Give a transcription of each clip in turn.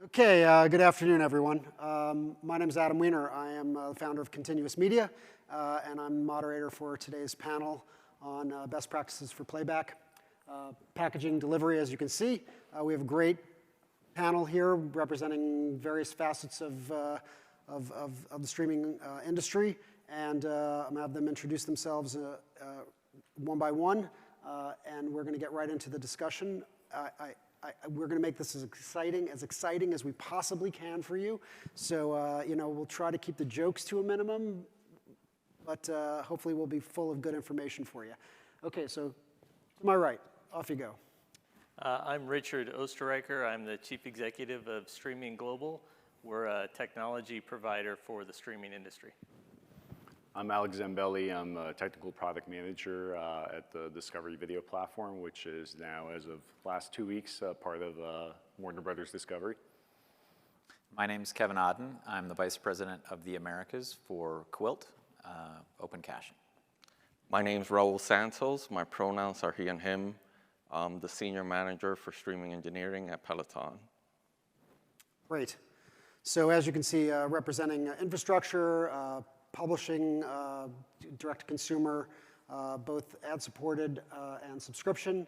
Okay, good afternoon, everyone. My name is Adam Weiner. I am the founder of Continuous Media, and I'm moderator for today's panel on best practices for playback. Packaging delivery, as you can see. We have a great panel here representing various facets of the streaming industry, and I'm going to have them introduce themselves one by one, and we're going to get right into the discussion. We're going to make this as exciting as we possibly can for you. So, we'll try to keep the jokes to a minimum, but hopefully we'll be full of good information for you. Okay, so to my right, off you go. I'm Richard Osterreicher. I'm the Chief Executive of Streaming Global. We're a technology provider for the streaming industry. I'm Alex Zambelli. I'm a technical product manager at the Discovery Video platform, which is now, as of last 2 weeks, part of Warner Brothers Discovery. My name's Kevin Odden. I'm the Vice President of the Americas for Quilt, Open Caching. My name's Raul Santos. My pronouns are he and him. I'm the Senior Manager for Streaming Engineering at Peloton. Great. So as you can see, representing infrastructure, publishing, direct-to-consumer, both ad-supported and subscription.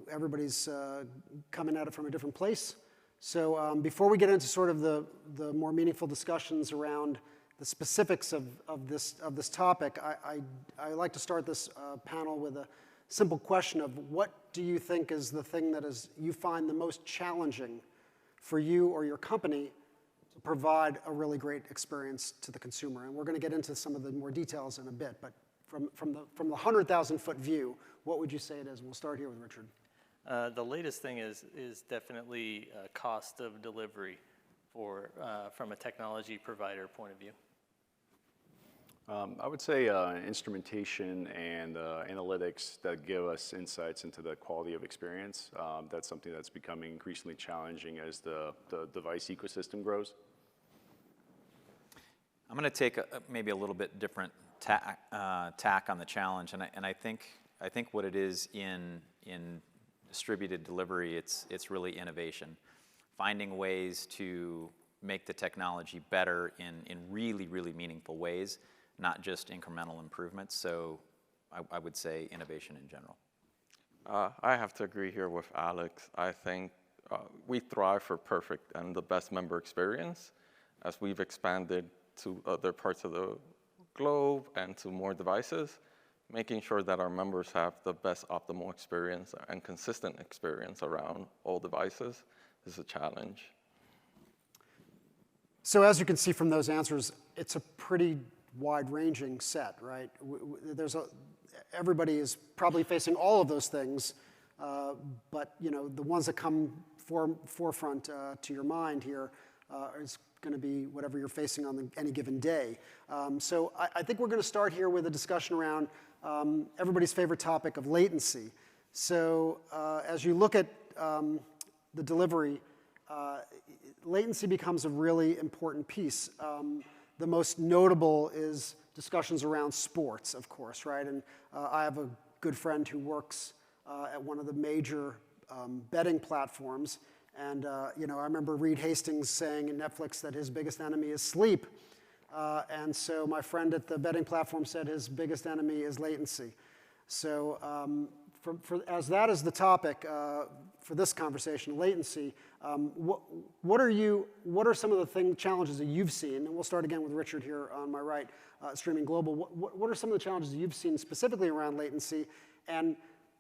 Everybody's coming at it from a different place. So before we get into sort of the more meaningful discussions around the specifics of this topic, I like to start this panel with a simple question of what do you think is the thing that you find the most challenging for you or your company to provide a really great experience to the consumer? And we're going to get into some of the more details in a bit, but from the 100,000-foot view, what would you say it is? We'll start here with Richard. The latest thing is definitely cost of delivery from a technology provider point of view. I would say instrumentation and analytics that give us insights into the quality of experience. That's something that's becoming increasingly challenging as the device ecosystem grows. I'm going to take maybe a little bit different tack on the challenge, and I think what it is in distributed delivery, it's really innovation, finding ways to make the technology better in really, really meaningful ways, not just incremental improvements. So I would say innovation in general. I have to agree here with Alex. I think we thrive for perfect and the best member experience as we've expanded to other parts of the globe and to more devices. Making sure that our members have the best optimal experience and consistent experience around all devices is a challenge. So as you can see from those answers, it's a pretty wide-ranging set, right? Everybody is probably facing all of those things, but the ones that come forefront to your mind here is going to be whatever you're facing on any given day. So I think we're going to start here with a discussion around everybody's favorite topic of latency. So as you look at the delivery, latency becomes a really important piece. The most notable is discussions around sports, of course, right? And I have a good friend who works at one of the major betting platforms. And I remember Reed Hastings saying in Netflix that his biggest enemy is sleep. And so my friend at the betting platform said his biggest enemy is latency. So as that is the topic for this conversation, latency, what are some of the challenges that you've seen? And we'll start again with Richard here on my right, Streaming Global. What are some of the challenges you've seen specifically around latency? And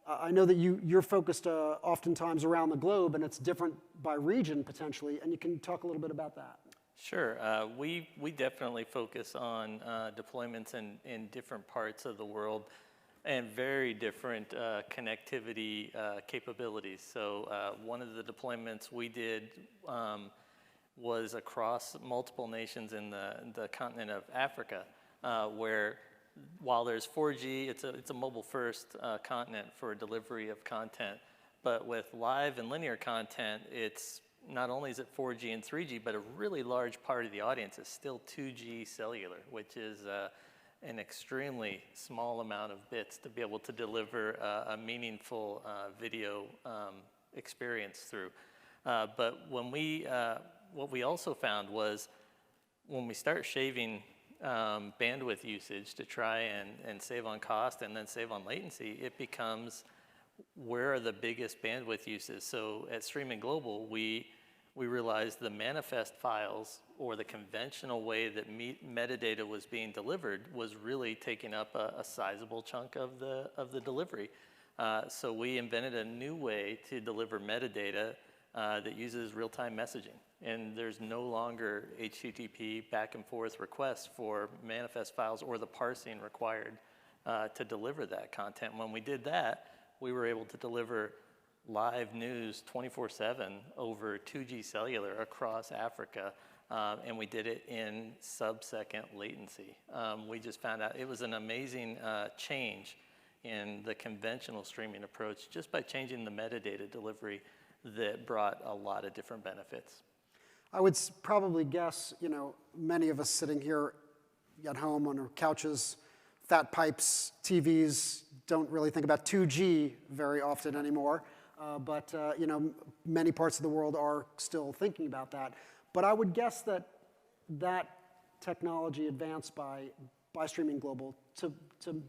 I know that you're focused oftentimes around the globe, and it's different by region potentially. And you can talk a little bit about that. Sure. We definitely focus on deployments in different parts of the world and very different connectivity capabilities. So one of the deployments we did was across multiple nations in the continent of Africa, where while there's 4G, it's a mobile-first continent for delivery of content. But with live and linear content, it's not only is it 4G and 3G, but a really large part of the audience is still 2G cellular, which is an extremely small amount of bits to be able to deliver a meaningful video experience through. But what we also found was when we start shaving bandwidth usage to try and save on cost and then save on latency, it becomes where are the biggest bandwidth uses. So at Streaming Global, we realized the manifest files or the conventional way that metadata was being delivered was really taking up a sizable chunk of the delivery. So we invented a new way to deliver metadata that uses real-time messaging. And there's no longer HTTP back and forth requests for manifest files or the parsing required to deliver that content. When we did that, we were able to deliver live news 24/7 over 2G cellular across Africa, and we did it in sub-second latency. We just found out it was an amazing change in the conventional streaming approach just by changing the metadata delivery that brought a lot of different benefits. I would probably guess, many of us sitting here at home on our couches, fat pipes, TVs, don't really think about 2G very often anymore. But many parts of the world are still thinking about that. But I would guess that technology advanced by Streaming Global to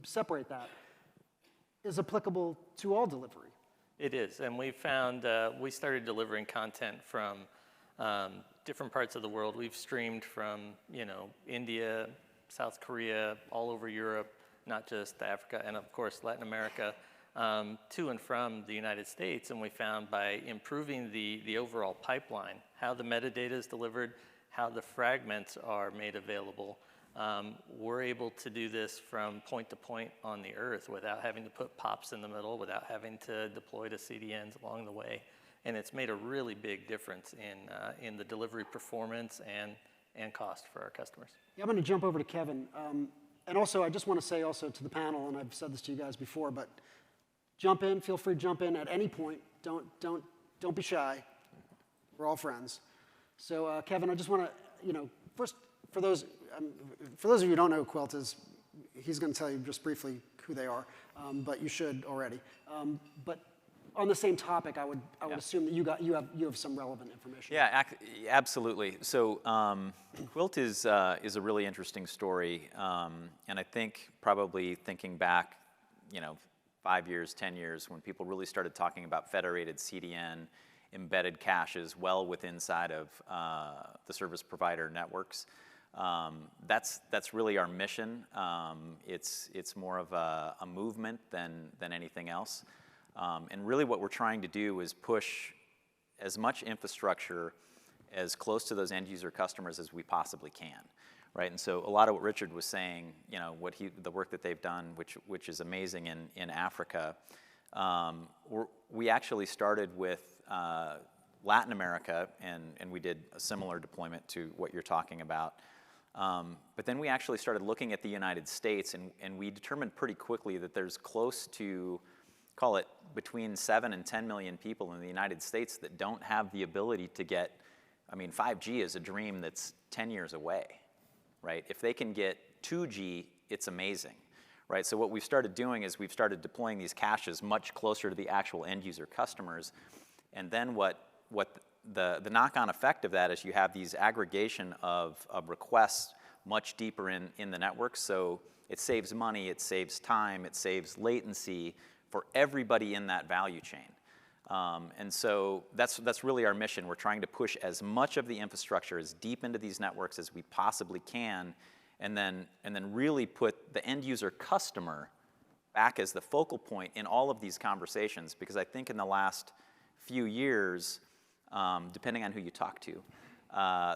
separate that is applicable to all delivery. It is, and we found we started delivering content from different parts of the world. We've streamed from India, South Korea, all over Europe, not just Africa, and of course Latin America, to and from the United States. And we found by improving the overall pipeline, how the metadata is delivered, how the fragments are made available, we're able to do this from point to point on the earth without having to put POPs in the middle, without having to deploy to CDNs along the way. And it's made a really big difference in the delivery performance and cost for our customers. Yeah, I'm going to jump over to Kevin. And also, I just want to say also to the panel, and I've said this to you guys before, but jump in, feel free to jump in at any point. Don't be shy. We're all friends. So Kevin, I just want to, first, for those of you who don't know who Quilt is, he's going to tell you just briefly who they are, but you should already. But on the same topic, I would assume that you have some relevant information. Yeah, absolutely. So Quilt is a really interesting story, and I think probably thinking back, 5 years, 10 years, when people really started talking about federated CDN, embedded caches well inside of the service provider networks. That's really our mission. It's more of a movement than anything else. And really what we're trying to do is push as much infrastructure as close to those end user customers as we possibly can, right? And so a lot of what Richard was saying, the work that they've done, which is amazing in Africa, we actually started with Latin America, and we did a similar deployment to what you're talking about. But then we actually started looking at the United States, and we determined pretty quickly that there's close to, call it between 7 and 10 million people in the United States that don't have the ability to get, 5G is a dream that's 10 years away, right? If they can get 2G, it's amazing, right? So what we've started doing is we've started deploying these caches much closer to the actual end user customers. And then what the knock-on effect of that is you have these aggregation of requests much deeper in the network. So it saves money, it saves time, it saves latency for everybody in that value chain. And so that's really our mission. We're trying to push as much of the infrastructure as deep into these networks as we possibly can, and then really put the end user customer back as the focal point in all of these conversations. Because I think in the last few years, depending on who you talk to,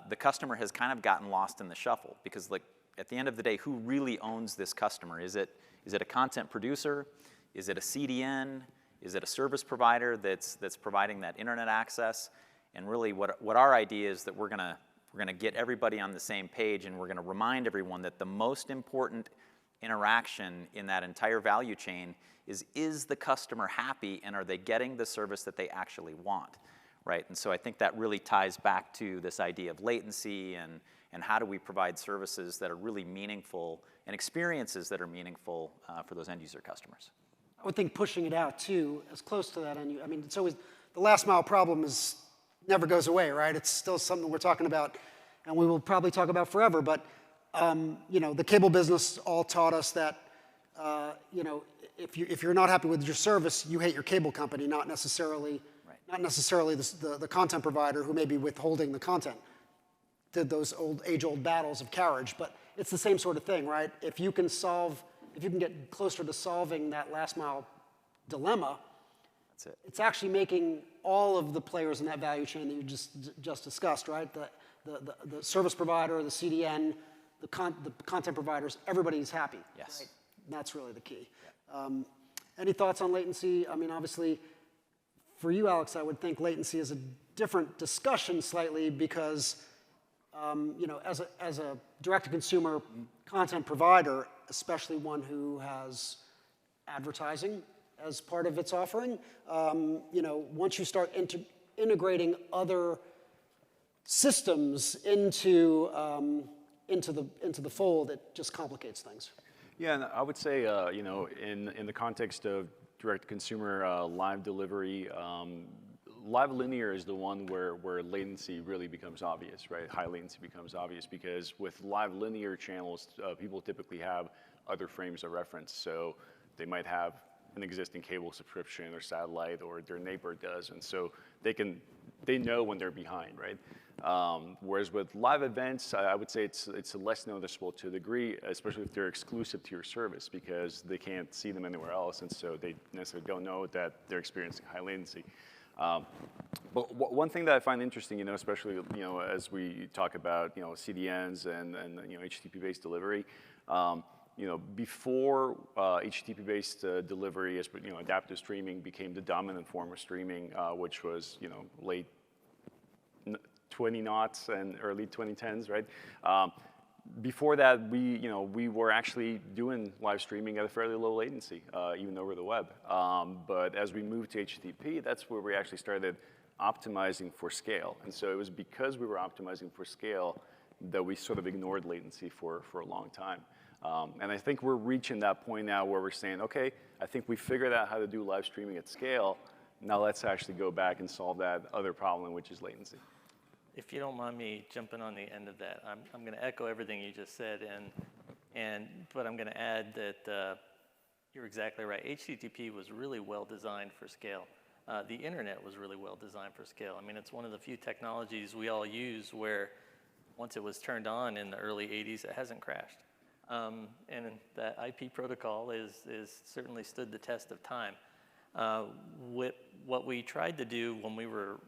the customer has kind of gotten lost in the shuffle. Because at the end of the day, who really owns this customer? Is it a content producer? Is it a CDN? Is it a service provider that's providing that internet access? And really what our idea is that we're gonna get everybody on the same page, and we're gonna remind everyone that the most important interaction in that entire value chain is the customer happy, and are they getting the service that they actually want, right? And so I think that really ties back to this idea of latency and how do we provide services that are really meaningful and experiences that are meaningful for those end user customers. I would think pushing it out too, as close to that. It's always the last mile problem is never goes away, right? It's still something we're talking about, and we will probably talk about forever. But you know, the cable business all taught us that you know, if you're not happy with your service, you hate your cable company, not necessarily the content provider who may be withholding the content. Did those age-old battles of carriage, but it's the same sort of thing, right? If you can get closer to solving that last mile dilemma, That's it. it's actually making all of the players in that value chain that you just discussed, right? The service provider, the CDN, the content providers, everybody's happy. Yes. Right? And that's really the key. Any thoughts on latency? I mean, obviously, for you, Alex, I would think latency is a different discussion slightly because, you know, as a direct-to-consumer content provider, especially one who has advertising as part of its offering, you know, once you start integrating other systems into the fold, it just complicates things. Yeah, and I would say, you know, in the context of direct-to-consumer live delivery, live linear is the one where latency really becomes obvious, right? High latency becomes obvious because with live linear channels, people typically have other frames of reference. So they might have an existing cable subscription or satellite, or their neighbor does, and so they know when they're behind, right? Whereas with live events, I would say it's less noticeable to a degree, especially if they're exclusive to your service, because they can't see them anywhere else, and so they necessarily don't know that they're experiencing high latency. But one thing that I find interesting, you know, especially, you know, as we talk about, you know, CDNs and you know, HTTP-based delivery, you know, before HTTP-based delivery, as you know, adaptive streaming became the dominant form of streaming, which was, you know, late 2000s and early 2010s, right? Before that, we were actually doing live streaming at a fairly low latency, even over the web. But as we moved to HTTP, that's where we actually started optimizing for scale. And so it was because we were optimizing for scale that we sort of ignored latency for a long time. And I think we're reaching that point now where we're saying, okay, I think we figured out how to do live streaming at scale. Now let's actually go back and solve that other problem, which is latency. If you don't mind me jumping on the end of that, I'm going to echo everything you just said, but I'm going to add that you're exactly right. HTTP was really well designed for scale. The internet was really well designed for scale. I mean, it's one of the few technologies we all use where once it was turned on in the early 80s, it hasn't crashed. And that IP protocol is certainly stood the test of time. What we tried to do when we were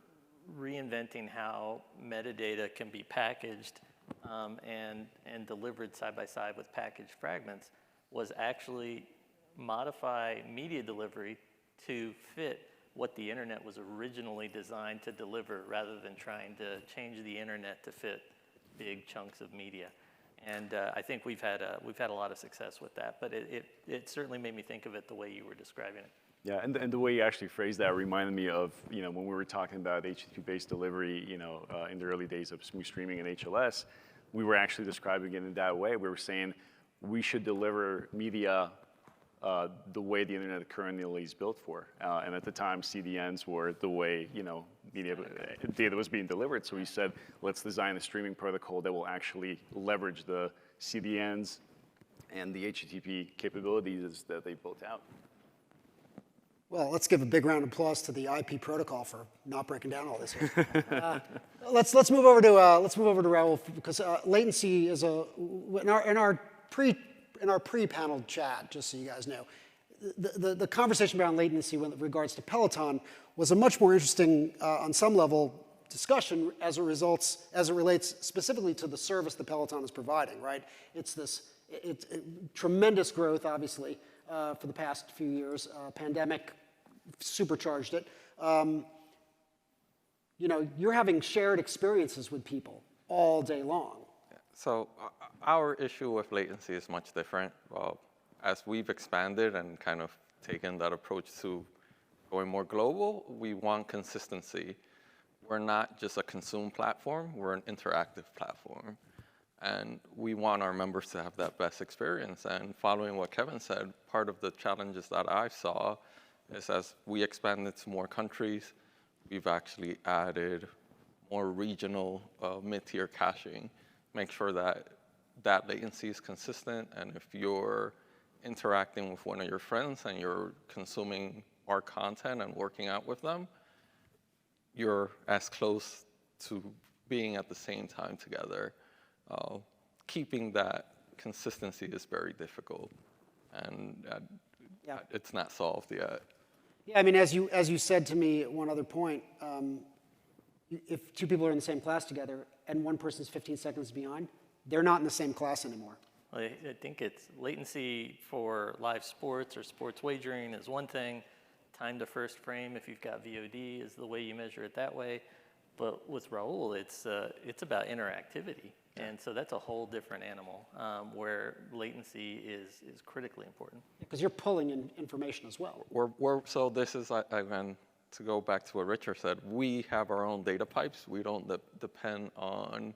reinventing how metadata can be packaged and delivered side by side with packaged fragments was actually modify media delivery to fit what the internet was originally designed to deliver, rather than trying to change the internet to fit big chunks of media. And I think we've had a lot of success with that, but it certainly made me think of it the way you were describing it. Yeah, and the way you actually phrased that reminded me of, you know, when we were talking about HTTP-based delivery, you know, in the early days of smooth streaming and HLS, we were actually describing it in that way. We were saying we should deliver media the way the internet currently is built for. And at the time, CDNs were the way, you know, data was being delivered. So we said, let's design a streaming protocol that will actually leverage the CDNs and the HTTP capabilities that they built out. Well, let's give a big round of applause to the IP protocol for not breaking down all this here. Let's move over to Raul, because latency is in our pre-panel chat. Just so you guys know, the conversation around latency with regards to Peloton was a much more interesting, on some level, discussion as it relates specifically to the service that Peloton is providing. Right? It's tremendous growth, obviously. For the past few years, pandemic supercharged it. You know, you're having shared experiences with people all day long. So our issue with latency is much different. As we've expanded and kind of taken that approach to going more global, we want consistency. We're not just a consume platform, we're an interactive platform. And we want our members to have that best experience. And following what Kevin said, part of the challenges that I saw is as we expanded to more countries, we've actually added more regional mid-tier caching, make sure that that latency is consistent. And if you're interacting with one of your friends and you're consuming our content and working out with them, you're as close to being at the same time together. Keeping that consistency is very difficult, and Yeah. it's not solved yet. Yeah, I mean, as you said to me at one other point, if two people are in the same class together and one person's 15 seconds behind, they're not in the same class anymore. Well, I think it's latency for live sports or sports wagering is one thing. Time to first frame, if you've got VOD, is the way you measure it that way. But with Raul, it's about interactivity. And so that's a whole different animal where latency is critically important. Because you're pulling in information as well. So this is, again, to go back to what Richard said, we have our own data pipes. We don't depend on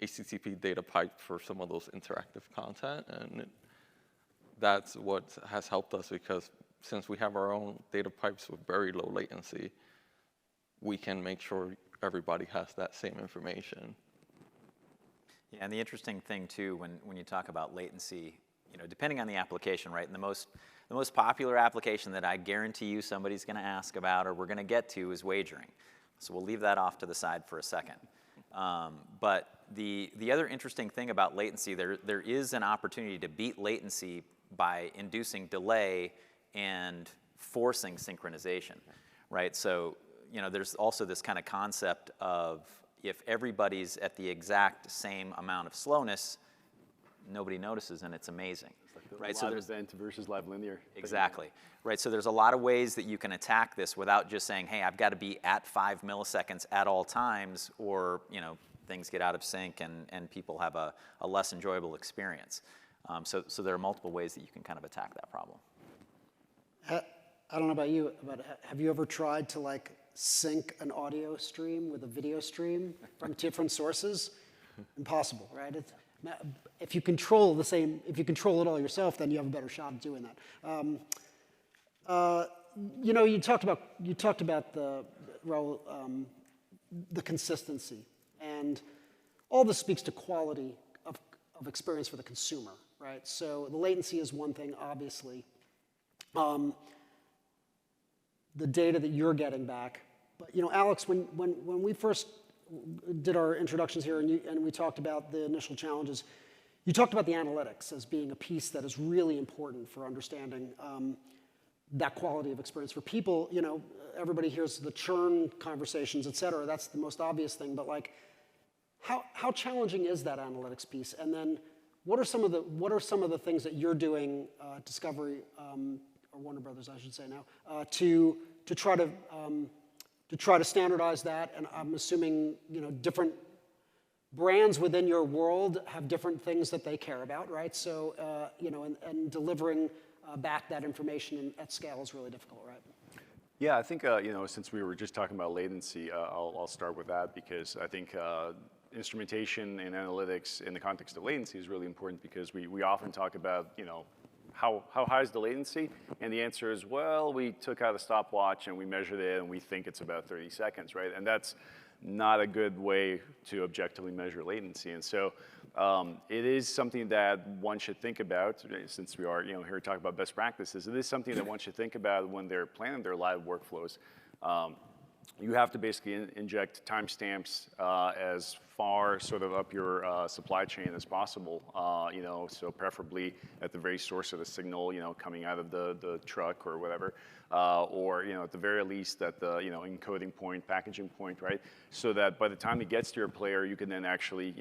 HTTP data pipe for some of those interactive content. And that's what has helped us, because since we have our own data pipes with very low latency, we can make sure everybody has that same information. Yeah, and the interesting thing too, when you talk about latency, depending on the application, right? And the most popular application that I guarantee you somebody's going to ask about or we're going to get to is wagering. So we'll leave that off to the side for a second. But the other interesting thing about latency, there is an opportunity to beat latency by inducing delay and forcing synchronization, right? So there's also this kind of concept of if everybody's at the exact same amount of slowness, nobody notices, and it's amazing. Right, so there's event versus live linear. Exactly. Right, so there's a lot of ways that you can attack this without just saying, hey, I've got to be at 5 milliseconds at all times, or things get out of sync and people have a less enjoyable experience. So there are multiple ways that you can kind of attack that problem. I don't know about you, but have you ever tried to sync an audio stream with a video stream from different sources? Impossible, right? If you control it all yourself, then you have a better shot at doing that. You talked about the consistency, and all this speaks to quality of experience for the consumer, right? So the latency is one thing, obviously. The data that you're getting back, but Alex, when we first did our introductions here and we talked about the initial challenges, you talked about the analytics as being a piece that is really important for understanding that quality of experience for people. Everybody hears the churn conversations, et cetera. That's the most obvious thing, but how challenging is that analytics piece? And then what are some of the things that you're doing, Discovery, or Warner Brothers, I should say now, to try to standardize that? And I'm assuming different brands within your world have different things that they care about, right? So and delivering back that information at scale is really difficult, right? Yeah, I think since we were just talking about latency, I'll start with that, because I think instrumentation and analytics in the context of latency is really important, because we often talk about how high is the latency? And the answer is, well, we took out a stopwatch and we measured it and we think it's about 30 seconds, right? And that's not a good way to objectively measure latency. And so it is something that one should think about, since we are here to talk about best practices. It is something that one should think about when they're planning their live workflows. You have to basically inject timestamps as far sort of up your supply chain as possible, so preferably at the very source of the signal, coming out of the truck or whatever, or at the very least at the encoding point, packaging point, right? So that by the time it gets to your player, you can then actually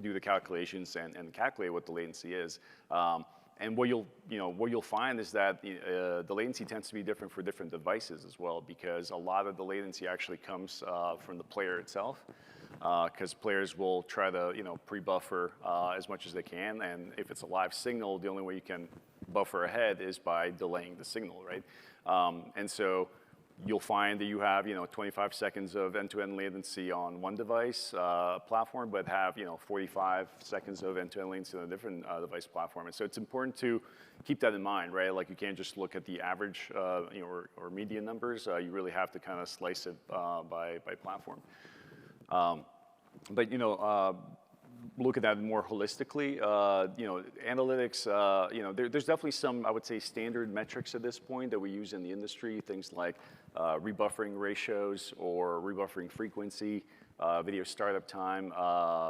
do the calculations and calculate what the latency is. And what you'll find is that the latency tends to be different for different devices as well, because a lot of the latency actually comes from the player itself, because players will try to pre-buffer as much as they can, and if it's a live signal, the only way you can buffer ahead is by delaying the signal, right? And so you'll find that you have 25 seconds of end-to-end latency on one device platform, but have 45 seconds of end-to-end latency on a different device platform. And so it's important to keep that in mind, right? Like, you can't just look at the average or median numbers. You really have to kind of slice it by platform. But look at that more holistically. Analytics. There's definitely some, I would say, standard metrics at this point that we use in the industry. Things like rebuffering ratios or rebuffering frequency, video startup time,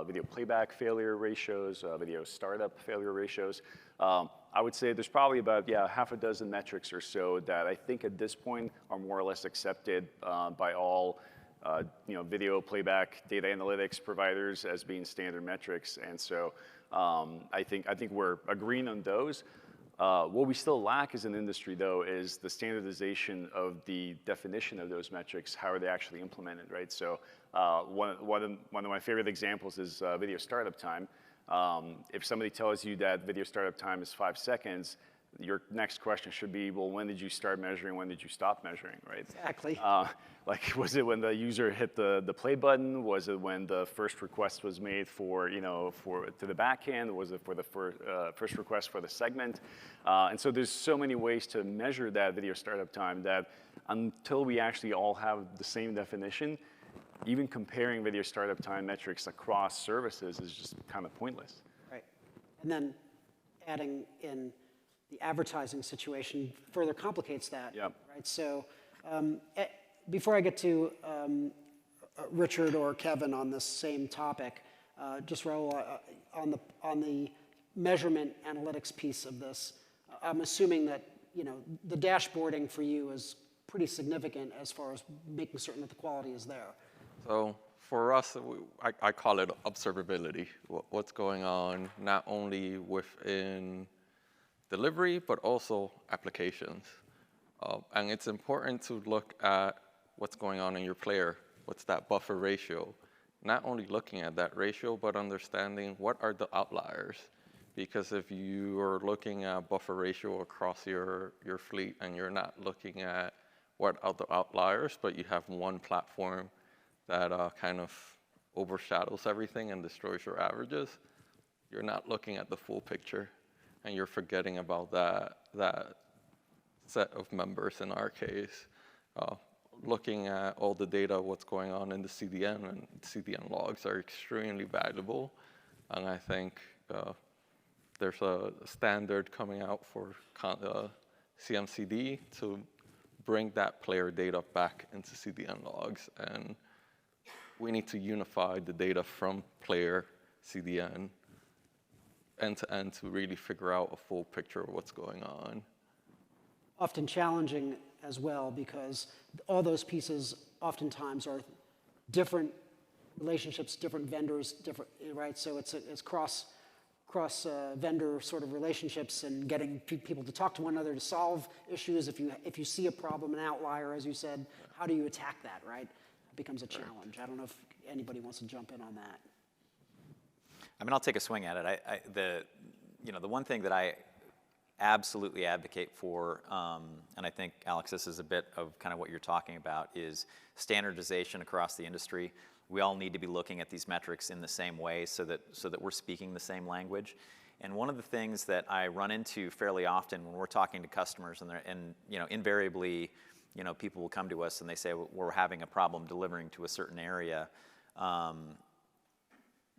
video playback failure ratios, video startup failure ratios. I would say there's probably about half a dozen metrics or so that I think at this point are more or less accepted by all video playback data analytics providers as being standard metrics. And so I think we're agreeing on those. What we still lack as an industry, though, is the standardization of the definition of those metrics. How are they actually implemented, right? So one of my favorite examples is video startup time. If somebody tells you that video startup time is 5 seconds, your next question should be, well, when did you start measuring? When did you stop measuring, right? Exactly. Was it when the user hit the play button? Was it when the first request was made to the backend? Was it for the first request for the segment? And so there's so many ways to measure that video startup time that until we actually all have the same definition, even comparing video startup time metrics across services is just kind of pointless. Right. And then adding in the advertising situation further complicates that. Yep. Right. So before I get to Richard or Kevin on this same topic, just Raul, on the measurement analytics piece of this, I'm assuming that the dashboarding for you is pretty significant as far as making certain that the quality is there. So for us, I call it observability. What's going on not only within delivery, but also applications. And it's important to look at what's going on in your player. What's that buffer ratio? Not only looking at that ratio, but understanding what are the outliers. Because if you are looking at buffer ratio across your fleet and you're not looking at what are the outliers, but you have one platform that kind of overshadows everything and destroys your averages, you're not looking at the full picture. And you're forgetting about that set of members in our case. Looking at all the data, what's going on in the CDN, and CDN logs are extremely valuable. And I think there's a standard coming out for CMCD to bring that player data back into CDN logs. And we need to unify the data from player, CDN, end-to-end to really figure out a full picture of what's going on. Often challenging as well because all those pieces oftentimes are different relationships, different vendors, different, right? So it's cross vendor sort of relationships and getting people to talk to one another to solve issues. If you see a problem, an outlier, as you said, how do you attack that, right? It becomes a challenge. I don't know if anybody wants to jump in on that. I mean, I'll take a swing at it. The one thing that I absolutely advocate for, and I think, Alex, this is a bit of kind of what you're talking about, is standardization across the industry. We all need to be looking at these metrics in the same way so that we're speaking the same language. And one of the things that I run into fairly often when we're talking to customers, and invariably, people will come to us and they say, well, we're having a problem delivering to a certain area.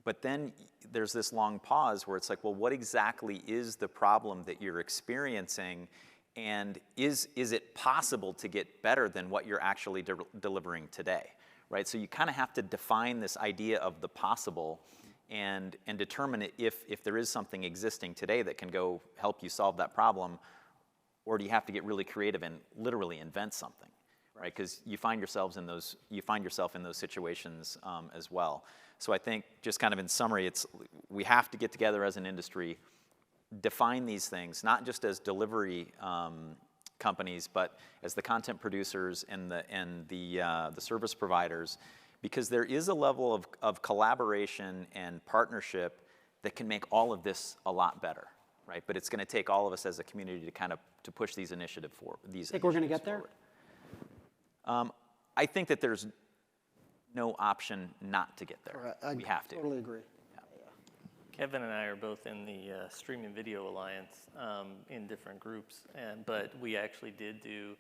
But then there's this long pause where it's like, well, what exactly is the problem that you're experiencing? And is it possible to get better than what you're actually delivering today, right? So you kind of have to define this idea of the possible and determine if there is something existing today that can go help you solve that problem, or do you have to get really creative and literally invent something, right? Because you find yourself in those situations as well. So I think, just kind of in summary, we have to get together as an industry, define these things, not just as delivery companies, but as the content producers and the service providers, because there is a level of collaboration and partnership that can make all of this a lot better, right? But it's going to take all of us as a community to push these initiatives forward. Think we're going to get there? I think that there's no option not to get there. We have to. Totally agree. Kevin and I are both in the Streaming Video Alliance in different groups, but we actually did do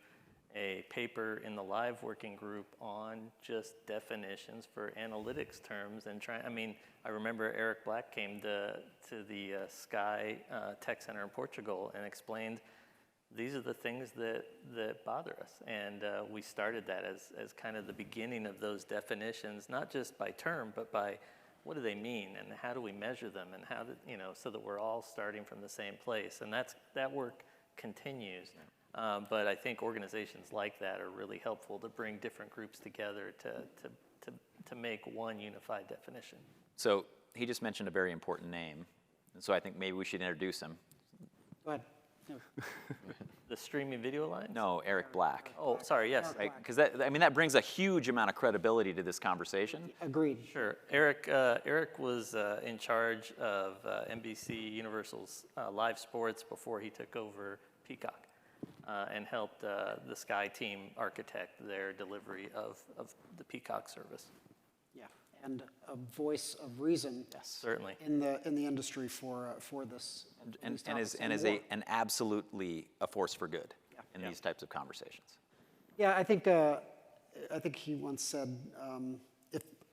a paper in the live working group on just definitions for analytics terms and trying. I mean, I remember Eric Black came to the Sky Tech Center in Portugal and explained these are the things that bother us. And we started that as kind of the beginning of those definitions, not just by term, but by what do they mean and how do we measure them and how, so that we're all starting from the same place. And that work continues. But I think organizations like that are really helpful to bring different groups together to make one unified definition. So he just mentioned a very important name, and so I think maybe we should introduce him. Go ahead. No. The Streaming Video Alliance? No, Eric Black. Oh, sorry, yes. Right, because that brings a huge amount of credibility to this conversation. Agreed. Sure. Eric was in charge of NBC Universal's live sports before he took over Peacock and helped the Sky team architect their delivery of the Peacock service. Yeah, and a voice of reason. Yes, certainly. In the industry for this. And these is topics an absolutely a force for good in Yeah. these types of conversations. Yeah, I think he once said,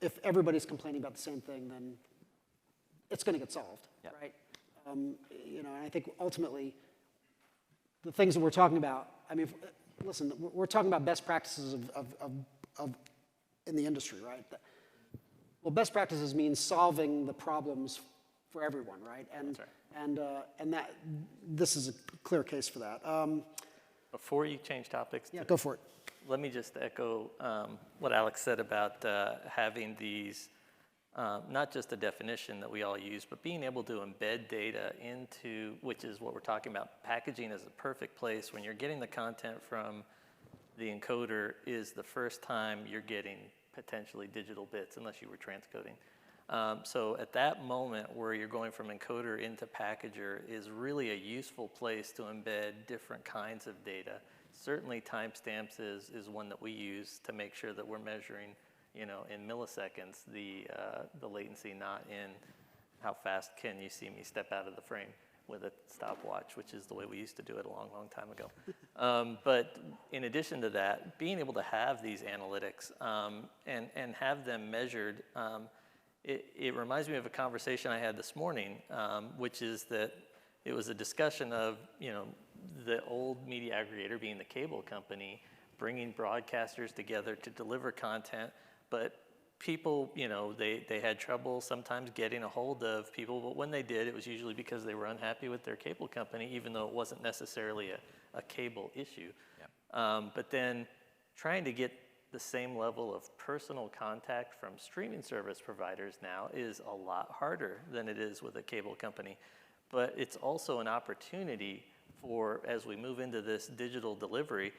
if everybody's complaining about the same thing, then it's going to get solved, Yep. right? And I think ultimately, the things that we're talking about. I mean, listen, we're talking about best practices of in the industry, right? Well, best practices means solving the problems for everyone, right? And That's right. And that this is a clear case for that. Before you change topics, Yeah, go for it. let me just echo what Alex said about having these, not just a definition that we all use, but being able to embed data into, which is what we're talking about. Packaging is a perfect place when you're getting the content from the encoder is the first time you're getting potentially digital bits, unless you were transcoding. So at that moment where you're going from encoder into packager is really a useful place to embed different kinds of data. Certainly timestamps is one that we use to make sure that we're measuring, in milliseconds the latency, not in how fast can you see me step out of the frame with a stopwatch, which is the way we used to do it a long, long time ago. But in addition to that, being able to have these analytics and have them measured, it reminds me of a conversation I had this morning, which is that it was a discussion of, the old media aggregator being the cable company, bringing broadcasters together to deliver content, but people, they had trouble sometimes getting a hold of people, but when they did, it was usually because they were unhappy with their cable company, even though it wasn't necessarily a cable issue. Yeah. But then trying to get the same level of personal contact from streaming service providers now is a lot harder than it is with a cable company. But it's also an opportunity for, as we move into this digital delivery,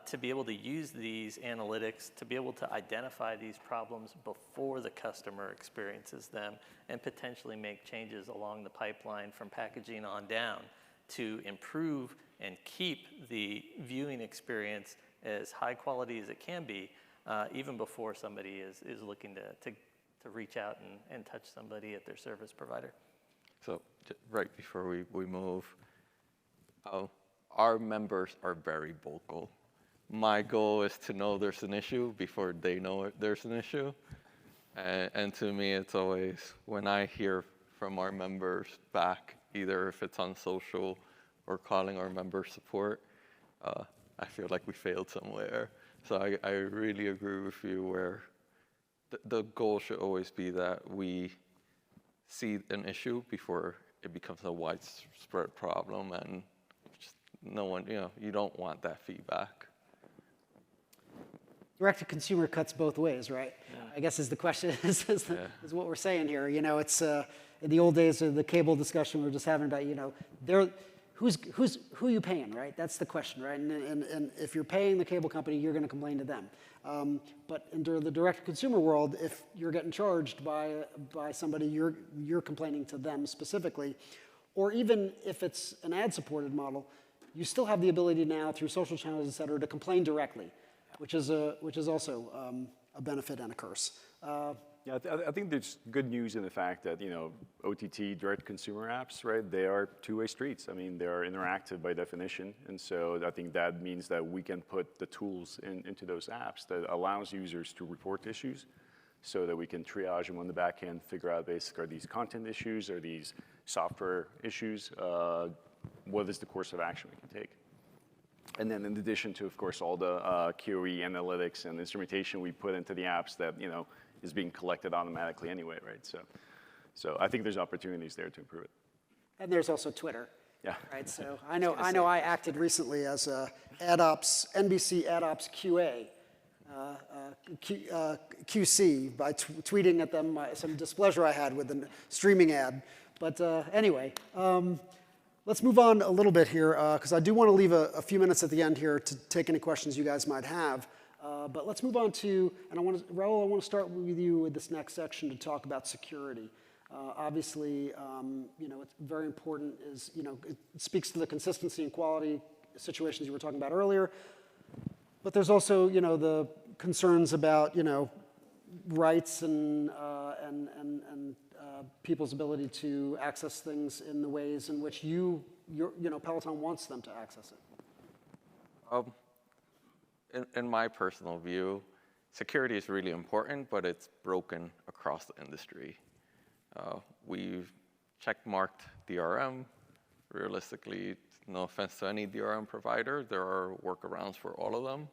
to be able to use these analytics, to be able to identify these problems before the customer experiences them, and potentially make changes along the pipeline from packaging on down to improve and keep the viewing experience as high quality as it can be, even before somebody is looking to reach out and touch somebody at their service provider. So right before we move, our members are very vocal. My goal is to know there's an issue before they know there's an issue. And to me, it's always when I hear from our members back, either if it's on social or calling our member support, I feel like we failed somewhere. So I really agree with you where the goal should always be that we see an issue before it becomes a widespread problem, and just no one, you don't want that feedback. Direct-to-consumer cuts both ways, right? Yeah. I guess is the question, is what we're saying here. It's in the old days of the cable discussion we were just having about, who you paying, right? That's the question, right? And if you're paying the cable company, you're going to complain to them. But in the direct-to-consumer world, if you're getting charged by somebody, you're complaining to them specifically. Or even if it's an ad-supported model, you still have the ability now through social channels, et cetera, to complain directly, which is also a benefit and a curse. Yeah, I think there's good news in the fact that, OTT, direct consumer apps, right, they are two-way streets. I mean, they are interactive by definition. And so I think that means that we can put the tools into those apps that allows users to report issues so that we can triage them on the back end, figure out basically, are these content issues, are these software issues, what is the course of action we can take. And then in addition to, of course, all the QoE analytics and instrumentation we put into the apps that, is being collected automatically anyway, right? So I think there's opportunities there to improve it. And there's also Twitter. Yeah. Right, so I know I acted recently as a NBC AdOps QA, QC by tweeting at them some displeasure I had with the streaming ad. But anyway, let's move on a little bit here, because I do want to leave a few minutes at the end here to take any questions you guys might have. But let's move on to, and Raul, I want to start with you with this next section to talk about security. Obviously, it's very important it speaks to the consistency and quality situations you were talking about earlier. But there's also, the concerns about, rights and people's ability to access things in the ways in which Peloton wants them to access it. In my personal view, security is really important, but it's broken across the industry. We've check-marked DRM. Realistically, no offense to any DRM provider, there are workarounds for all of them.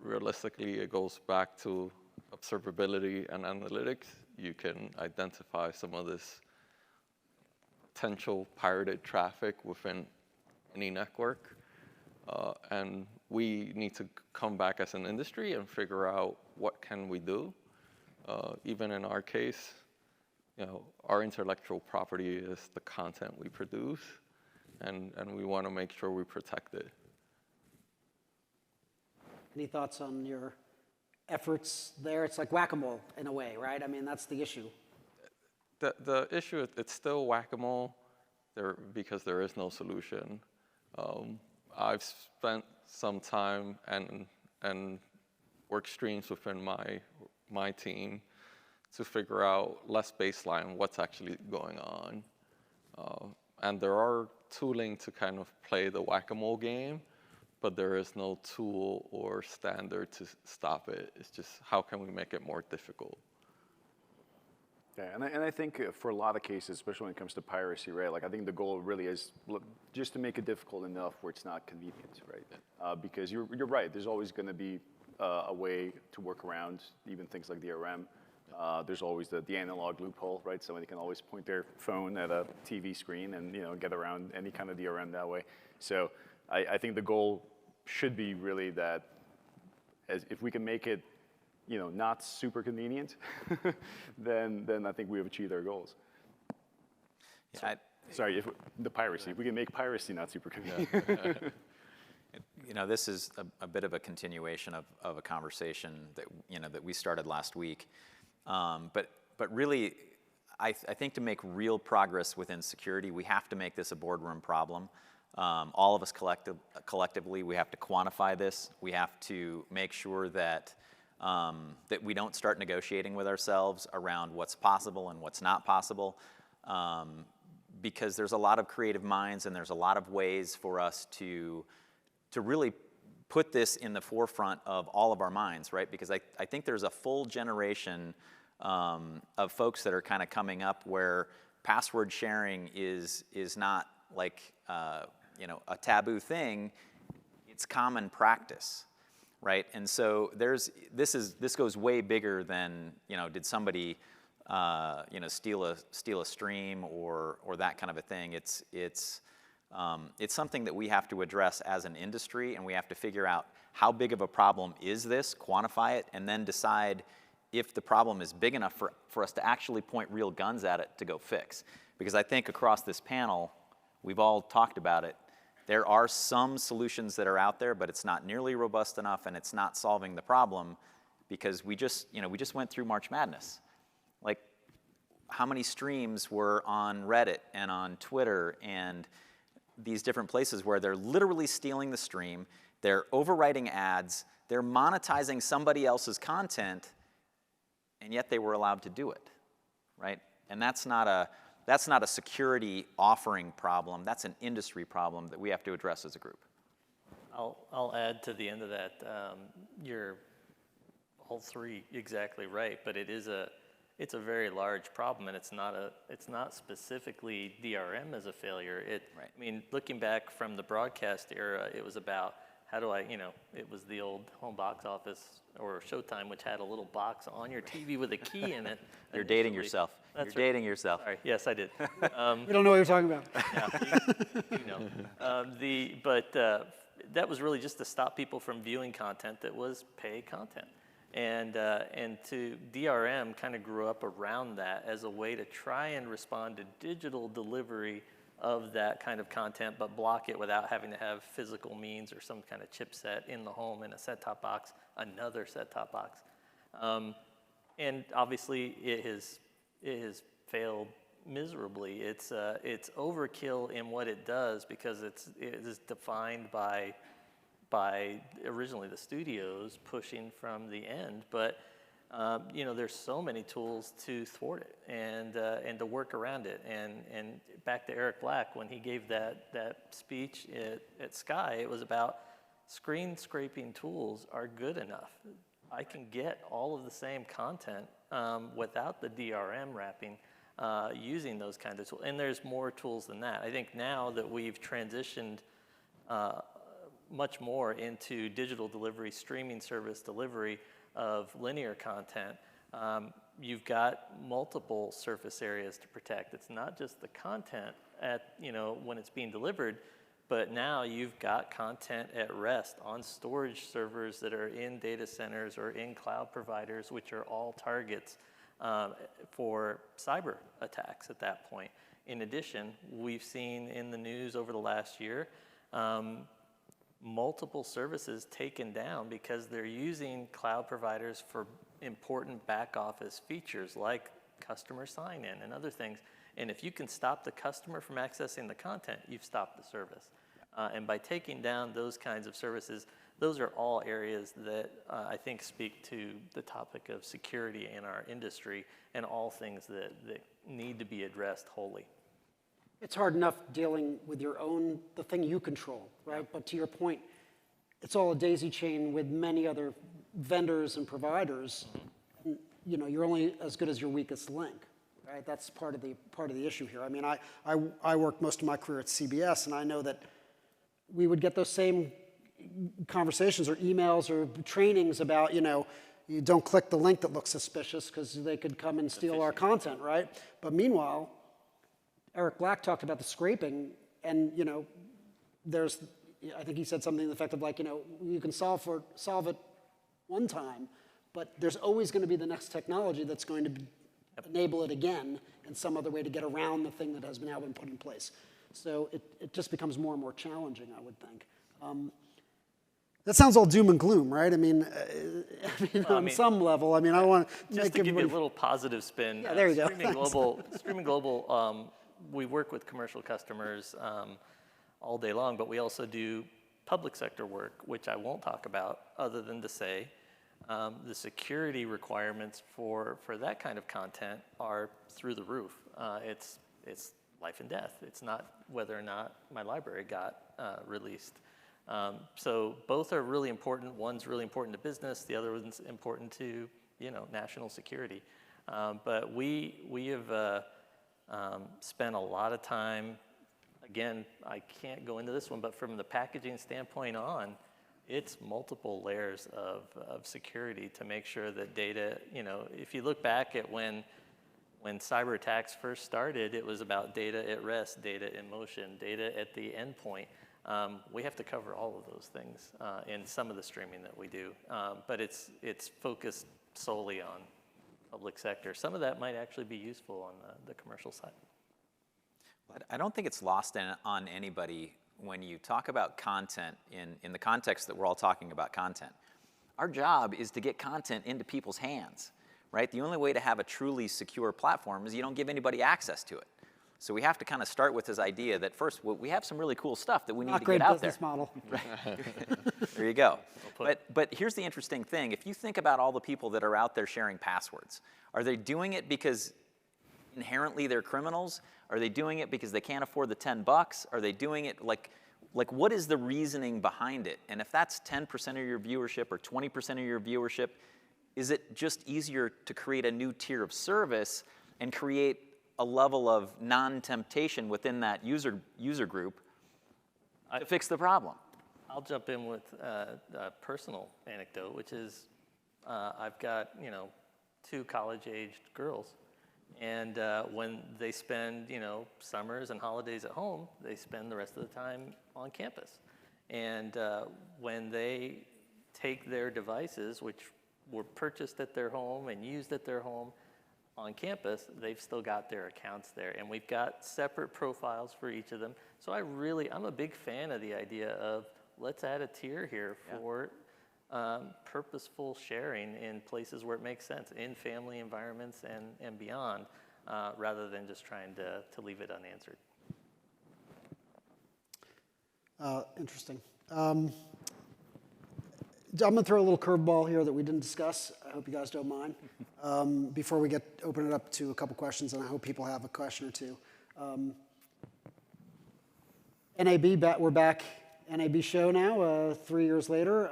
Realistically, it goes back to observability and analytics. You can identify some of this potential pirated traffic within any network. And we need to come back as an industry and figure out what can we do. Even in our case, our intellectual property is the content we produce, and we want to make sure we protect it. Any thoughts on your efforts there? It's like whack-a-mole in a way, right? I mean, that's the issue. The issue, it's still whack-a-mole because there is no solution. I've spent some time and work streams within my team to figure out less baseline what's actually going on. And there are tooling to kind of play the whack-a-mole game, but there is no tool or standard to stop it. It's just how can we make it more difficult? Yeah, and I think for a lot of cases, especially when it comes to piracy, right? Like I think the goal really is just to make it difficult enough where it's not convenient, right? Because you're right. There's always going to be a way to work around even things like DRM. There's always the analog loophole, right? Somebody can always point their phone at a TV screen and get around any kind of DRM that way. So I think the goal should be really that if we can make it not super convenient, then I think we have achieved our goals. Yeah, Sorry, the piracy. If we can make piracy not super convenient. This is a bit of a continuation of a conversation that we started last week. But really, I think to make real progress within security, we have to make this a boardroom problem. All of us collectively, we have to quantify this. We have to make sure that we don't start negotiating with ourselves around what's possible and what's not possible, because there's a lot of creative minds and there's a lot of ways for us to really put this in the forefront of all of our minds, right? Because I think there's a full generation of folks that are kind of coming up where password sharing is not like a taboo thing. It's common practice. Right, and so this goes way bigger than did somebody steal a stream or that kind of a thing. It's something that we have to address as an industry, and we have to figure out how big of a problem is this, quantify it, and then decide if the problem is big enough for us to actually point real guns at it to go fix. Because I think across this panel, we've all talked about it. There are some solutions that are out there, but it's not nearly robust enough, and it's not solving the problem because we just went through March Madness. Like, how many streams were on Reddit and on Twitter and these different places where they're literally stealing the stream, they're overwriting ads, they're monetizing somebody else's content, and yet they were allowed to do it, right? And that's not a security offering problem. That's an industry problem that we have to address as a group. I'll add to the end of that. You're all three exactly right, but it's a very large problem, and it's not specifically DRM as a failure. Right. I mean, looking back from the broadcast era, it was about how do I, it was the old home box office or Showtime, which had a little box on your TV with a key in it. You're dating yourself. You're dating yourself. Sorry, yes, I did. We don't know what you're talking about. That was really just to stop people from viewing content that was paid content. And to DRM kind of grew up around that as a way to try and respond to digital delivery of that kind of content, but block it without having to have physical means or some kind of chipset in the home in a set-top box, another set-top box. And obviously it has failed miserably. It's overkill in what it does because it is defined by originally the studios pushing from the end, but there's so many tools to thwart it and to work around it. And back to Eric Black, when he gave that speech at Sky, it was about screen scraping tools are good enough. I can get all of the same content without the DRM wrapping using those kinds of tools. And there's more tools than that. I think now that we've transitioned much more into digital delivery, streaming service delivery of linear content, you've got multiple surface areas to protect. It's not just the content when it's being delivered, but now you've got content at rest on storage servers that are in data centers or in cloud providers, which are all targets for cyber attacks at that point. In addition, we've seen in the news over the last year multiple services taken down because they're using cloud providers for important back office features like customer sign-in and other things. And if you can stop the customer from accessing the content, you've stopped the service. And by taking down those kinds of services, those are all areas that I think speak to the topic of security in our industry and all things that need to be addressed wholly. It's hard enough dealing with the thing you control, right? But to your point, it's all a daisy chain with many other vendors and providers. And, you're only as good as your weakest link, right? That's part of the issue here. I mean, I worked most of my career at CBS, and I know that we would get those same conversations or emails or trainings about, you don't click the link that looks suspicious because they could come and steal our content, right? But meanwhile, Eric Black talked about the scraping, and I think he said something to the effect of you can solve it one time, but there's always going to be the next technology that's going to enable it again in some other way to get around the thing that has now been put in place. So it just becomes more and more challenging, I would think. That sounds all doom and gloom, right? I mean, on some level, I want to just to give you a little positive spin. Yeah, there you go. Streaming Global. We work with commercial customers all day long, but we also do public sector work, which I won't talk about other than to say the security requirements for that kind of content are through the roof. It's life and death. It's not whether or not my library got released. So both are really important. One's really important to business. The other one's important to national security. But we have spent a lot of time. Again, I can't go into this one, but from the packaging standpoint on, it's multiple layers of security to make sure that data. If you look back at when cyber attacks first started, it was about data at rest, data in motion, data at the endpoint. We have to cover all of those things in some of the streaming that we do, but it's focused solely on public sector. Some of that might actually be useful on the commercial side. I don't think it's lost on anybody when you talk about content in the context that we're all talking about content. Our job is to get content into people's hands, right? The only way to have a truly secure platform is you don't give anybody access to it. So we have to kind of start with this idea that first, we have some really cool stuff that we need Not to great get out there. business model. There you go. But here's the interesting thing. If you think about all the people that are out there sharing passwords, are they doing it because inherently they're criminals? Are they doing it because they can't afford the $10? Are they doing it like what is the reasoning behind it? And if that's 10% of your viewership or 20% of your viewership, is it just easier to create a new tier of service and create a level of non-temptation within that user group to fix the problem? I'll jump in with a personal anecdote, which is I've got 2 college-aged girls, and when they spend summers and holidays at home, they spend the rest of the time on campus. And when they take their devices, which were purchased at their home and used at their home on campus, they've still got their accounts there. And we've got separate profiles for each of them. So I'm a big fan of the idea of let's add a tier here for purposeful sharing in places where it makes sense, in family environments and beyond, rather than just trying to leave it unanswered. Interesting. I'm going to throw a little curveball here that we didn't discuss. I hope you guys don't mind. Before we open it up to a couple questions, and I hope people have a question or two. NAB, we're back. NAB show now, 3 years later.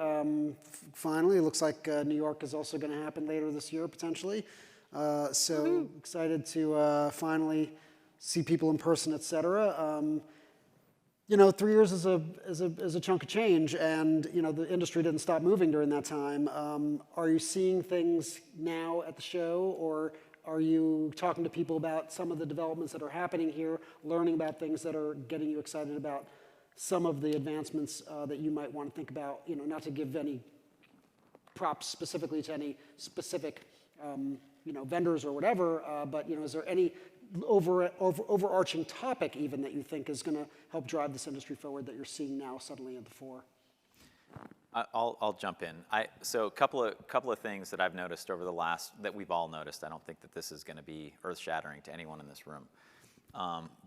Finally, it looks like New York is also going to happen later this year, potentially. So excited to finally see people in person, et cetera. 3 years is a chunk of change, and the industry didn't stop moving during that time. Are you seeing things now at the show, or are you talking to people about some of the developments that are happening here, learning about things that are getting you excited about some of the advancements that you might want to think about? Not to give any props specifically to any specific vendors or whatever, but is there any overarching topic even that you think is going to help drive this industry forward that you're seeing now suddenly at the fore? I'll jump in. So a couple of things that I've noticed over the last, that we've all noticed. I don't think that this is going to be earth-shattering to anyone in this room.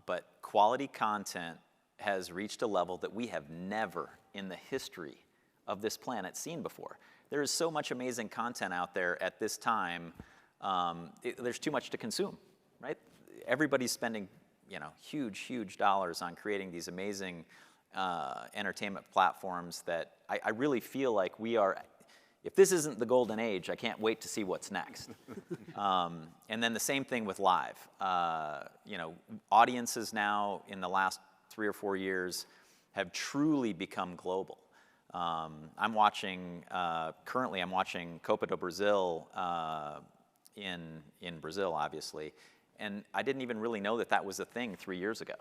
But quality content has reached a level that we have never in the history of this planet seen before. There is so much amazing content out there at this time. There's too much to consume, right? Everybody's spending, huge dollars on creating these amazing entertainment platforms that I really feel like we are. If this isn't the golden age, I can't wait to see what's next. And then the same thing with live. Audiences now in the last 3 or 4 years have truly become global. Currently I'm watching Copa do Brasil in Brazil, obviously. And I didn't even really know that was a thing 3 years ago,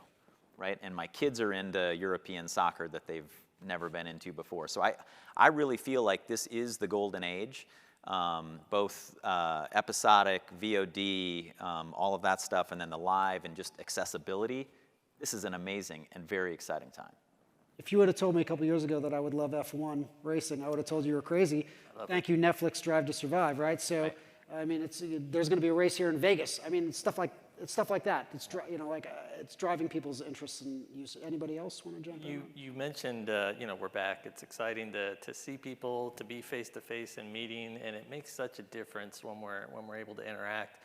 right? And my kids are into European soccer that they've never been into before. So I really feel like this is the golden age, both episodic, VOD, all of that stuff, and then the live and just accessibility. This is an amazing and very exciting time. If you would have told me a couple years ago that I would love F1 racing, I would have told you were crazy. Thank you, Netflix Drive to Survive, right? So, right. I mean, there's going to be a race here in Vegas. I mean, it's stuff like that. It's driving people's interests and use. Anybody else want to jump in? You mentioned, we're back. It's exciting to see people, to be face to face and meeting, and it makes such a difference when we're able to interact.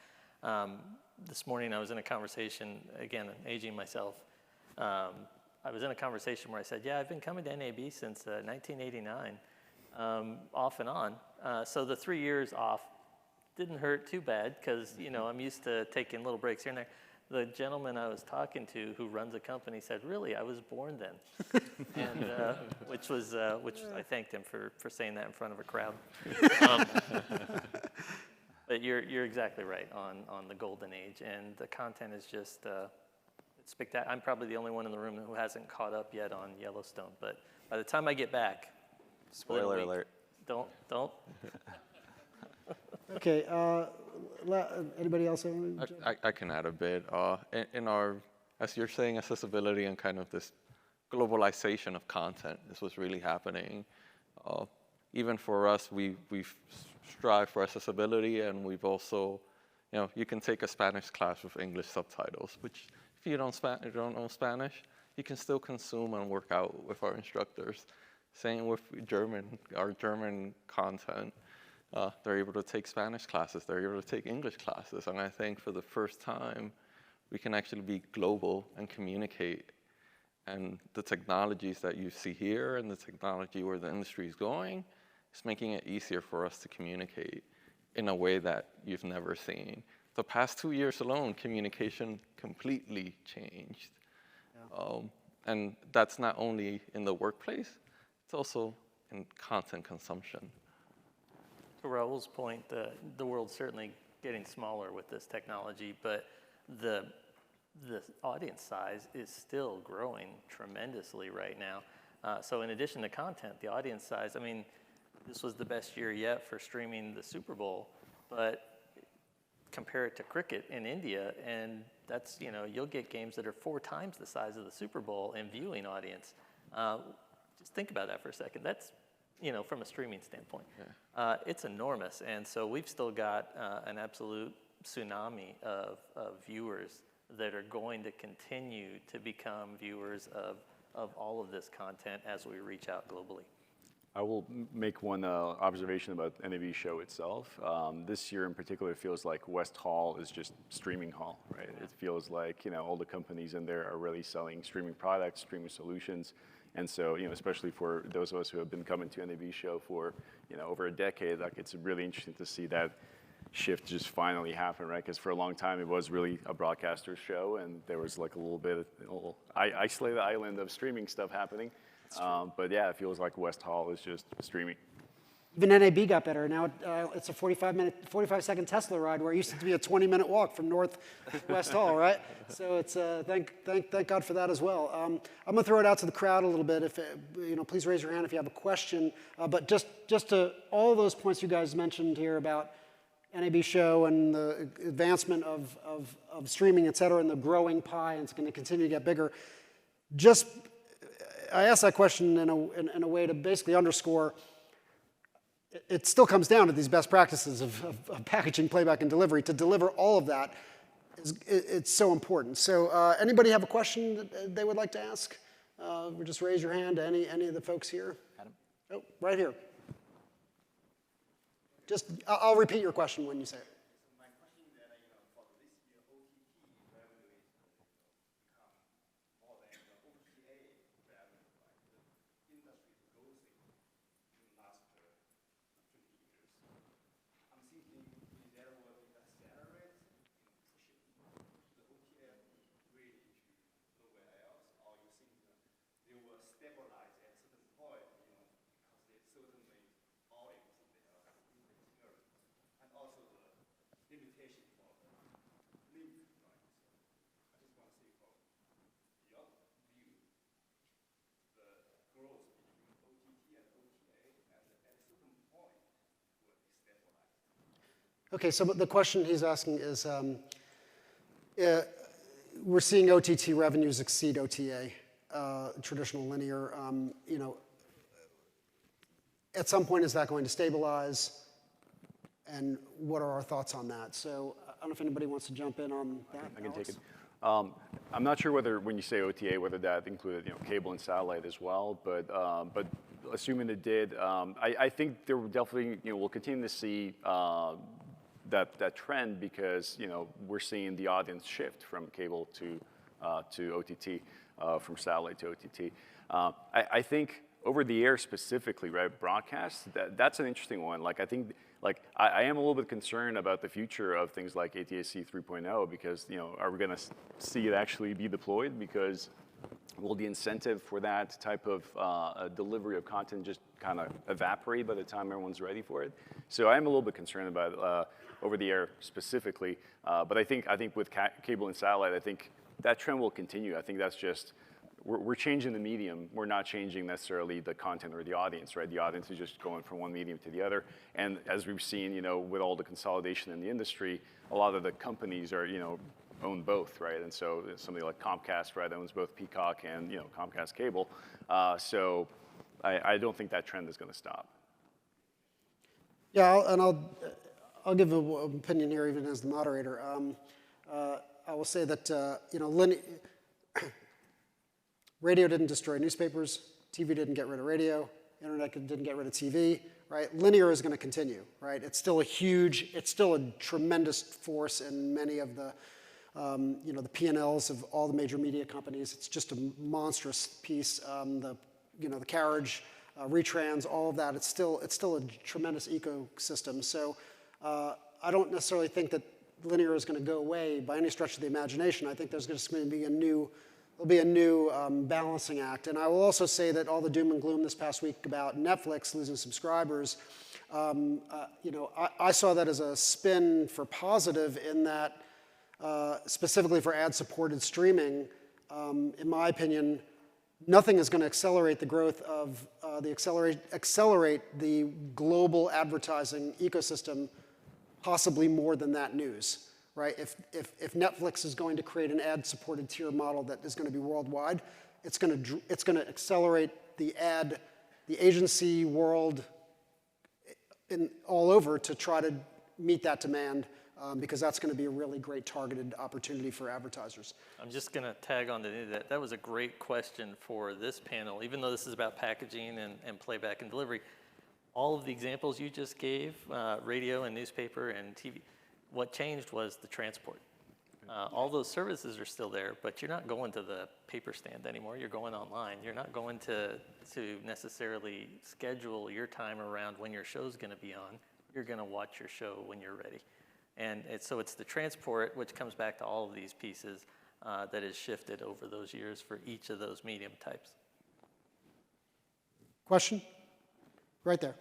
This morning I was in a conversation, again, aging myself. I was in a conversation where I said, I've been coming to NAB since 1989, off and on. So the 3 years off didn't hurt too bad because, I'm used to taking little breaks here and there. The gentleman I was talking to who runs a company said, really, I was born then. And which I thanked him for saying that in front of a crowd. But you're exactly right on the golden age, and the content is just it's spectacular. I'm probably the only one in the room who hasn't caught up yet on Yellowstone, but by the time I get back, spoiler alert. Don't. Okay. Anybody else? I can add a bit. In our, as you're saying, accessibility and kind of this globalization of content, this was really happening. Even for us, we've strived for accessibility, and we've also, you can take a Spanish class with English subtitles, which if you don't know Spanish, you can still consume and work out with our instructors. Same with our German content. They're able to take Spanish classes, they're able to take English classes, and I think for the first time, we can actually be global and communicate. And the technologies that you see here and the technology where the industry is going is making it easier for us to communicate in a way that you've never seen. The past 2 years alone, communication completely changed. Yeah. And that's not only in the workplace, it's also in content consumption. To Raul's point, the world's certainly getting smaller with this technology, but the audience size is still growing tremendously right now. So in addition to content, the audience size, I mean, this was the best year yet for streaming the Super Bowl, but compare it to cricket in India, and that's, you'll get games that are 4 times the size of the Super Bowl in viewing audience. Just think about that for a second. That's, from a streaming standpoint. Yeah. It's enormous, and so we've still got an absolute tsunami of viewers that are going to continue to become viewers of all of this content as we reach out globally. I will make one observation about NAB show itself. This year in particular, it feels like West Hall is just streaming hall, right? It feels like all the companies in there are really selling streaming products, streaming solutions. And so, especially for those of us who have been coming to NAB show for, over a decade, like it's really interesting to see that shift just finally happen, right? Because for a long time, it was really a broadcaster show, and there was like a little isolated island of streaming stuff happening. But yeah, it feels like West Hall is just streaming. Even NAB got better. Now it's a 45-second Tesla ride where it used to be a 20-minute walk from North to West Hall, right? So it's thank God for that as well. I'm going to throw it out to the crowd a little bit. If please raise your hand if you have a question. But just to all those points you guys mentioned here about NAB show and the advancement of streaming, et cetera, and the growing pie, and it's going to continue to get bigger. I asked that question in a way to basically underscore it still comes down to these best practices of packaging, playback, and delivery. To deliver all of that, it's so important. So anybody have a question that they would like to ask? Just raise your hand to any of the folks here. Adam? Oh, right here. I'll repeat your question when you say it. Okay, so the question he's asking is, we're seeing OTT revenues exceed OTA, traditional linear. At some point, is that going to stabilize? And what are our thoughts on that? So I don't know if anybody wants to jump in on that. I can take it. I'm not sure whether, when you say OTA, whether that included cable and satellite as well, but assuming it did, I think there definitely we'll continue to see that trend because we're seeing the audience shift from cable to OTT, from satellite to OTT. I think over the air specifically, right, broadcast, that's an interesting one. Like I think, I am a little bit concerned about the future of things like ATSC 3.0 because are we going to see it actually be deployed? Because will the incentive for that type of delivery of content just kind of evaporate by the time everyone's ready for it? So I am a little bit concerned about over the air specifically, but I think with cable and satellite, I think that trend will continue. I think that's just, we're changing the medium. We're not changing necessarily the content or the audience, right? The audience is just going from one medium to the other. And as we've seen, with all the consolidation in the industry, a lot of the companies are, own both, right? And so somebody like Comcast, right, owns both Peacock and, Comcast Cable. So I don't think that trend is going to stop. Yeah, I'll give an opinion here, even as the moderator. I will say that radio didn't destroy newspapers, TV didn't get rid of radio, internet didn't get rid of TV, right? Linear is going to continue, right? It's still a tremendous force in many of the, the P&Ls of all the major media companies. It's just a monstrous piece. The carriage, retrans, all of that. It's still a tremendous ecosystem. So I don't necessarily think that linear is going to go away by any stretch of the imagination. I think there's just going to be a new balancing act. And I will also say that all the doom and gloom this past week about Netflix losing subscribers, I saw that as a spin for positive in that specifically for ad-supported streaming, in my opinion, nothing is going to accelerate the growth of accelerate the global advertising ecosystem possibly more than that news, right? If Netflix is going to create an ad-supported tier model that is going to be worldwide, it's going to accelerate the agency world all over to try to meet that demand. Because that's going to be a really great targeted opportunity for advertisers. I'm just going to tag on to that. That was a great question for this panel. Even though this is about packaging and playback and delivery, all of the examples you just gave, radio and newspaper and TV, what changed was the transport. All those services are still there, but you're not going to the paper stand anymore. You're going online. You're not going to necessarily schedule your time around when your show's going to be on. You're going to watch your show when you're ready. And so it's the transport, which comes back to all of these pieces, that has shifted over those years for each of those medium types. Question? Right there.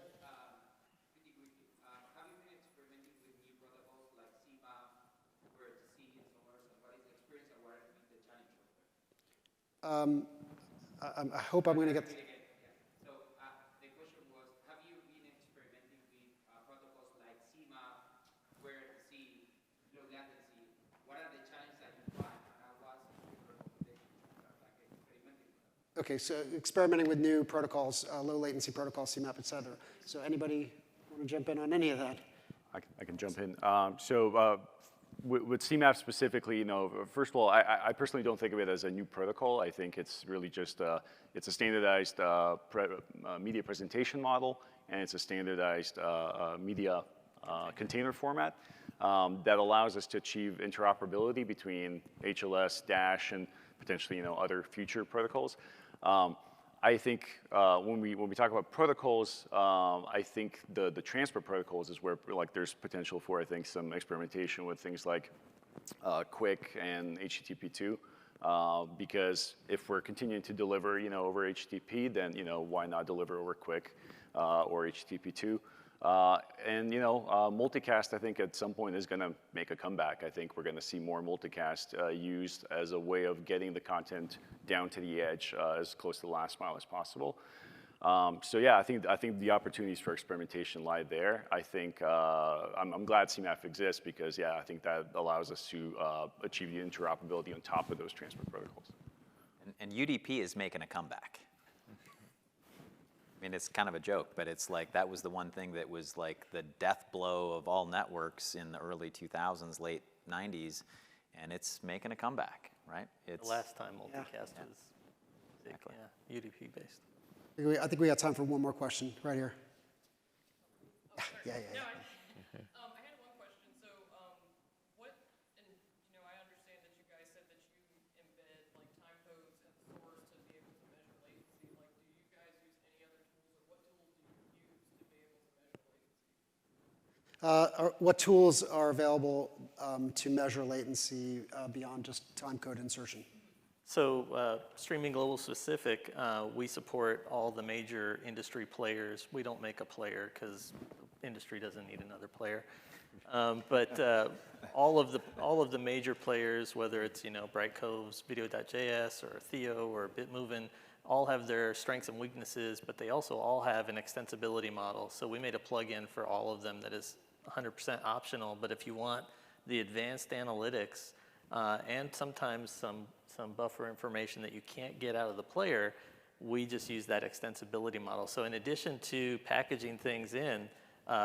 Pretty quickly, have you been experimenting with new protocols like CMAP, where to see and so on? What is the experience and what has been the challenge over there? I hope I'm going to get. So the question was, have you been experimenting with protocols like CMAP, where to see low latency? What are the challenges that you find, and what's your recommendation experimenting with them? Okay, so experimenting with new protocols, low latency protocols, CMAP, et cetera. So anybody want to jump in on any of that? I can jump in. With CMAP specifically, first of all, I personally don't think of it as a new protocol. I think it's really just it's a standardized media presentation model, and it's a standardized media container format that allows us to achieve interoperability between HLS, Dash, and potentially other future protocols. I think when we talk about protocols, I think the transport protocols is where there's potential for some experimentation with things like QUIC and HTTP2, because if we're continuing to deliver over HTTP, then why not deliver over QUIC or HTTP2? And multicast, I think at some point is going to make a comeback. I think we're going to see more multicast used as a way of getting the content down to the edge as close to the last mile as possible. So yeah, I think the opportunities for experimentation lie there. I think I'm glad CMAP exists because I think that allows us to achieve the interoperability on top of those transport protocols. And UDP is making a comeback. I mean, it's kind of a joke, but it's like that was the one thing that was like the death blow of all networks in the early 2000s, late 90s, and it's making a comeback, right? The last time multicast was Exactly. UDP based. I think we got time for one more question right here. Yeah. I had one question. So, I understand that you guys said that you embed like time codes and source to be able to measure latency. Like, do you guys use any other tools, or what tools do you use to be able to measure latency? What tools are available to measure latency beyond just time code insertion? So Streaming Global specific, we support all the major industry players. We don't make a player because industry doesn't need another player. But all of the major players, whether it's Brightcove's Video.js or Theo or Bitmovin, all have their strengths and weaknesses, but they also all have an extensibility model. So we made a plugin for all of them that is 100% optional. But if you want the advanced analytics and sometimes some buffer information that you can't get out of the player, we just use that extensibility model. So in addition to packaging things in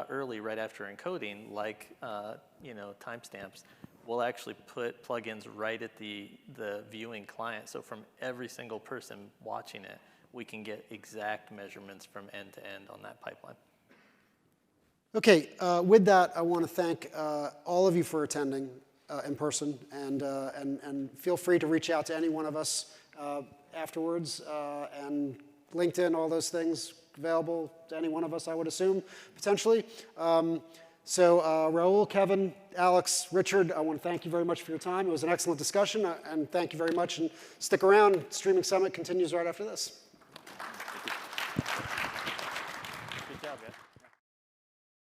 early, right after encoding, like timestamps, we'll actually put plugins right at the viewing client. So from every single person watching it, we can get exact measurements from end to end on that pipeline. Okay, with that, I want to thank all of you for attending in person, and feel free to reach out to any one of us afterwards, and LinkedIn, all those things available to any one of us, I would assume, potentially. So Raul, Kevin, Alex, Richard, I want to thank you very much for your time. It was an excellent discussion, and thank you very much. And stick around. Streaming Summit continues right after this. Good job, guys.